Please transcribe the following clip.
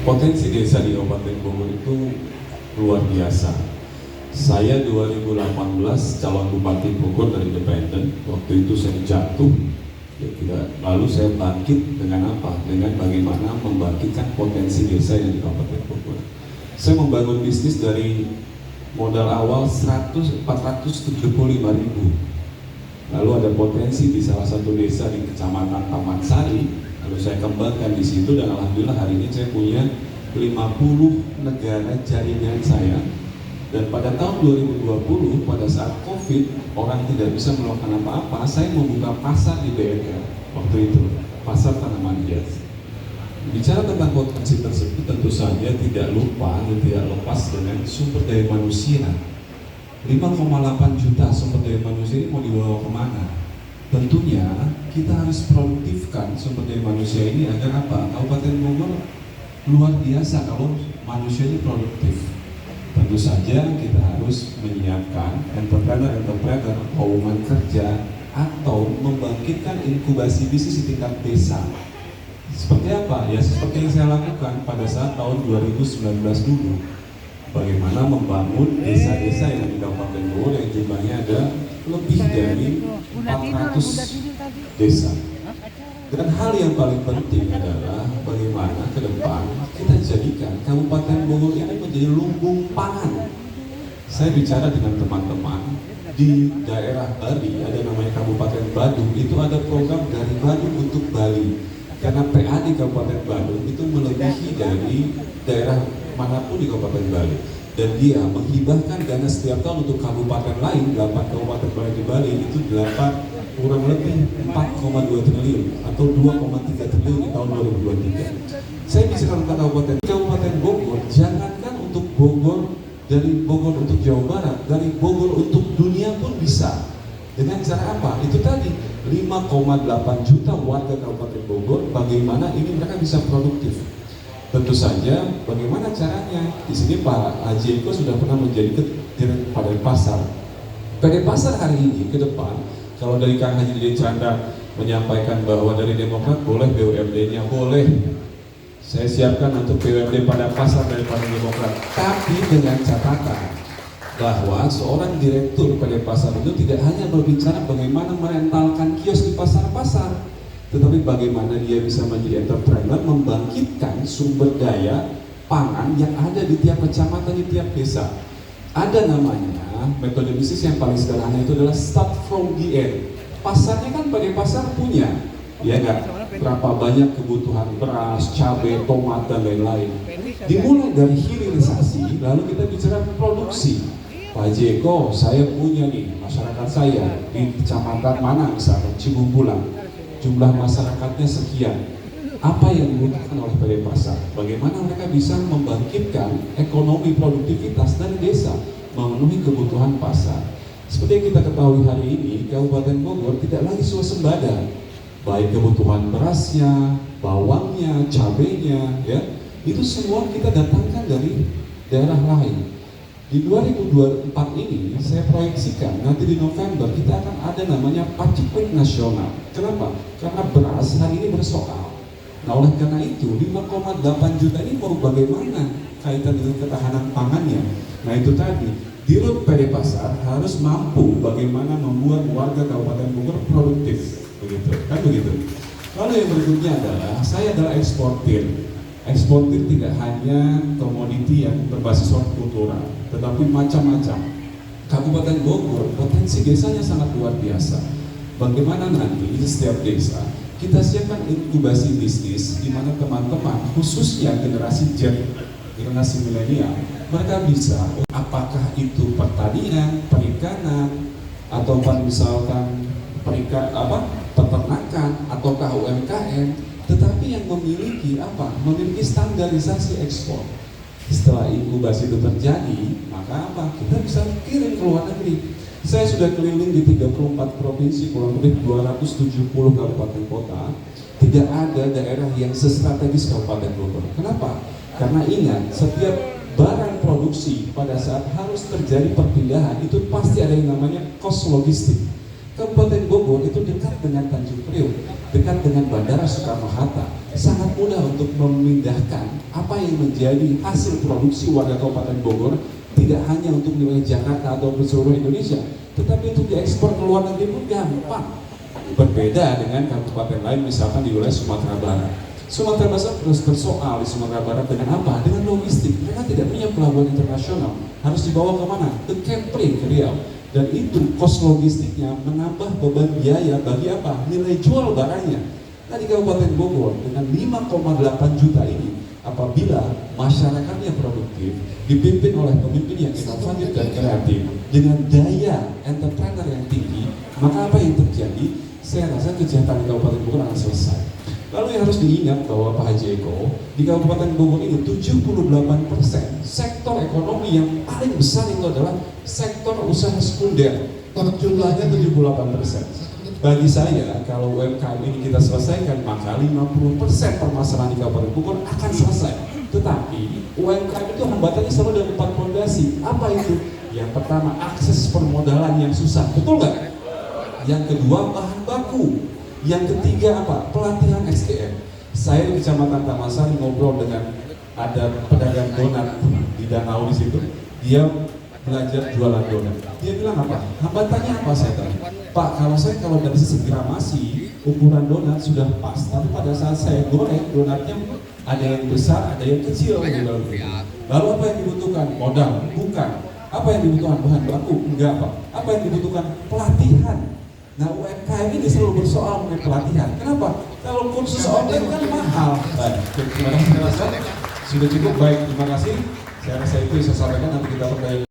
Potensi desa di Kabupaten Bogor itu luar biasa. Saya 2018 calon Bupati Bogor dari Independen. Waktu itu saya jatuh, ya tidak. Lalu saya bangkit dengan apa? Dengan bagaimana membangkitkan potensi desa yang di Kabupaten Bogor. Saya membangun bisnis dari modal awal 475.000. Lalu ada potensi di salah satu desa di Kecamatan Taman Sari. Lalu saya kembangkan di situ dan alhamdulillah hari ini saya punya 50 negara jaringan saya. Dan pada tahun 2020 pada saat COVID orang tidak bisa melakukan apa-apa, saya membuka pasar di BNR waktu itu, pasar tanaman hias. Bicara tentang potensi tersebut tentu saja tidak lupa dan tidak lepas dengan sumber daya manusia. 5,8 juta sumber daya manusia ini mau dibawa kemana? Tentunya kita harus produktifkan sumber daya manusia ini agar apa? Kabupaten Bogor luar biasa kalau manusia ini produktif. Tentu saja kita harus menyiapkan entrepreneur lowongan kerja atau membangkitkan inkubasi bisnis di tingkat desa. Seperti apa? Ya seperti yang saya lakukan pada saat tahun 2019 dulu. Bagaimana membangun desa-desa yang di Kabupaten Bogor yang jumlahnya ada lebih dari 400 desa. Dan hal yang paling penting adalah bagaimana ke depan kita jadikan Kabupaten Bogor ini menjadi lumbung pangan. Saya bicara dengan teman-teman di daerah Bali, ada namanya Kabupaten Badung, itu ada program dari Badung untuk Bali. Karena PA di Kabupaten Badung itu melebihi dari daerah manapun di Kabupaten Bali. Dan dia menghibahkan dana setiap tahun untuk kabupaten lain, 8 kabupaten lain di Bali itu kurang lebih 4,2 triliun atau 2,3 triliun di tahun 2023. Saya bicara tentang Kabupaten Bogor, jangankan untuk Bogor, dari Bogor untuk Jawa Barat, dari Bogor untuk dunia pun bisa. Dengan cara apa? Itu tadi 5,8 juta warga Kabupaten Bogor, bagaimana ini mereka bisa produktif. Tentu saja bagaimana caranya. Di sini Pak Haji Eko sudah pernah menjadi direktur PD Pasar. PD Pasar hari ini ke depan, kalau dari Kang Haji Dede Chandra menyampaikan bahwa dari Demokrat boleh BUMD-nya, boleh. Saya siapkan untuk BUMD pada pasar dari Partai Demokrat. Tapi dengan catatan bahwa seorang direktur PD Pasar itu tidak hanya berbicara bagaimana merentalkan kios di pasar-pasar, tetapi bagaimana dia bisa menjadi entrepreneur, membangkitkan sumber daya pangan yang ada di tiap kecamatan, di tiap desa. Ada namanya metode bisnis yang paling sederhana itu adalah start from the end. Pasarnya kan pada pasar punya, ya enggak? Berapa banyak kebutuhan beras, cabai, tomat dan lain-lain. Dimulai dari hilirisasi, lalu kita bicara produksi. Pak Jeko, saya punya nih masyarakat saya di kecamatan mana misalnya Cibumbulang. Jumlah masyarakatnya sekian. Apa yang dibutuhkan oleh PD Pasar? Bagaimana mereka bisa membangkitkan ekonomi produktivitas dari desa, memenuhi kebutuhan pasar. Seperti yang kita ketahui hari ini, Kabupaten Bogor tidak lagi swasembada, baik kebutuhan berasnya, bawangnya, cabenya, ya itu semua kita datangkan dari daerah lain. Di 2024 ini saya proyeksikan nanti di November kita akan ada namanya Paceklik Nasional. Kenapa? Karena beras hari ini bersoal. Nah oleh karena itu 5,8 juta ini mau bagaimana kaitan dengan ketahanan pangannya. Nah itu tadi Dirut PD Pasar harus mampu bagaimana membuat warga Kabupaten Bogor produktif, begitu kan begitu. Lalu yang berikutnya adalah saya adalah eksportir. Eksportir tidak hanya komoditi yang berbasis hortikultura, tetapi macam-macam. Kabupaten Bogor potensi desanya sangat luar biasa. Bagaimana nanti di setiap desa kita siapkan inkubasi bisnis di mana teman-teman khususnya generasi Z, generasi milenial, mereka bisa apakah itu pertanian, perikanan, atau misalkan peternakan ataukah UMKM. Tetapi yang memiliki memiliki standarisasi ekspor. Setelah inkubasi itu terjadi, maka kita bisa kirim ke luar negeri. Saya sudah keliling di 34 provinsi, kurang lebih 270 kabupaten kota. Tidak ada daerah yang sestrategis Kabupaten Bogor. Kenapa? Karena ingat, setiap barang produksi pada saat harus terjadi perpindahan itu pasti ada yang namanya cost logistik. Kabupaten Bogor itu dekat dengan Tanjung Priok, dekat dengan Bandara Soekarno-Hatta, sangat mudah untuk memindahkan apa yang menjadi hasil produksi warga Kabupaten Bogor, tidak hanya untuk wilayah Jakarta atau seluruh Indonesia, tetapi untuk diekspor ke luar negeri pun gampang. Berbeda dengan kabupaten lain, misalkan di wilayah Sumatera Barat. Sumatera Barat terus bersoal di Sumatera Barat dengan apa? Dengan logistik. Mereka tidak punya pelabuhan internasional. Harus dibawa kemana? Ke Kepri, ke Riau. Dan itu kos logistiknya menambah beban biaya bagi apa? Nilai jual barangnya. Nah di Kabupaten Bogor dengan 5,8 juta ini, apabila masyarakatnya produktif, dipimpin oleh pemimpin yang inovatif dan kreatif, dengan daya entrepreneur yang tinggi, maka apa yang terjadi? Saya rasa kejahatan di Kabupaten Bogor akan selesai. Lalu yang harus diingat bahwa Pak Haji Eko, di Kabupaten Bogor ini 78% sektor ekonomi yang paling besar itu adalah sektor usaha sekunder. Jumlahnya 78%. Bagi saya, kalau UMKM ini kita selesaikan, maka 50% permasalahan di Kabupaten Bogor akan selesai. Tetapi UMKM itu hambatannya selalu ada 4 fondasi. Apa itu? Yang pertama, akses permodalan yang susah. Betul nggak? Yang kedua, bahan baku. Yang ketiga apa? Pelatihan SDM. Saya di Kecamatan Taman Sari ngobrol dengan ada pedagang donat di Danau di situ. Dia belajar jualan donat. Dia bilang apa? Hambatannya apa saya tanya? Pak, kalau dari sisi gramasi ukuran donat sudah pas, tapi pada saat saya goreng donatnya ada yang besar, ada yang kecil. Lalu apa yang dibutuhkan? Modal? Bukan. Apa yang dibutuhkan? Bahan baku? Enggak, Pak. Apa yang dibutuhkan? Pelatihan. Nah UMKM ini selalu bersoal mengenai pelatihan. Kenapa? Kalau kursus online kan mahal. Baik, terima kasih. Sudah cukup baik. Terima kasih. Saya rasa itu yang saya sampaikan. Nanti kita percaya.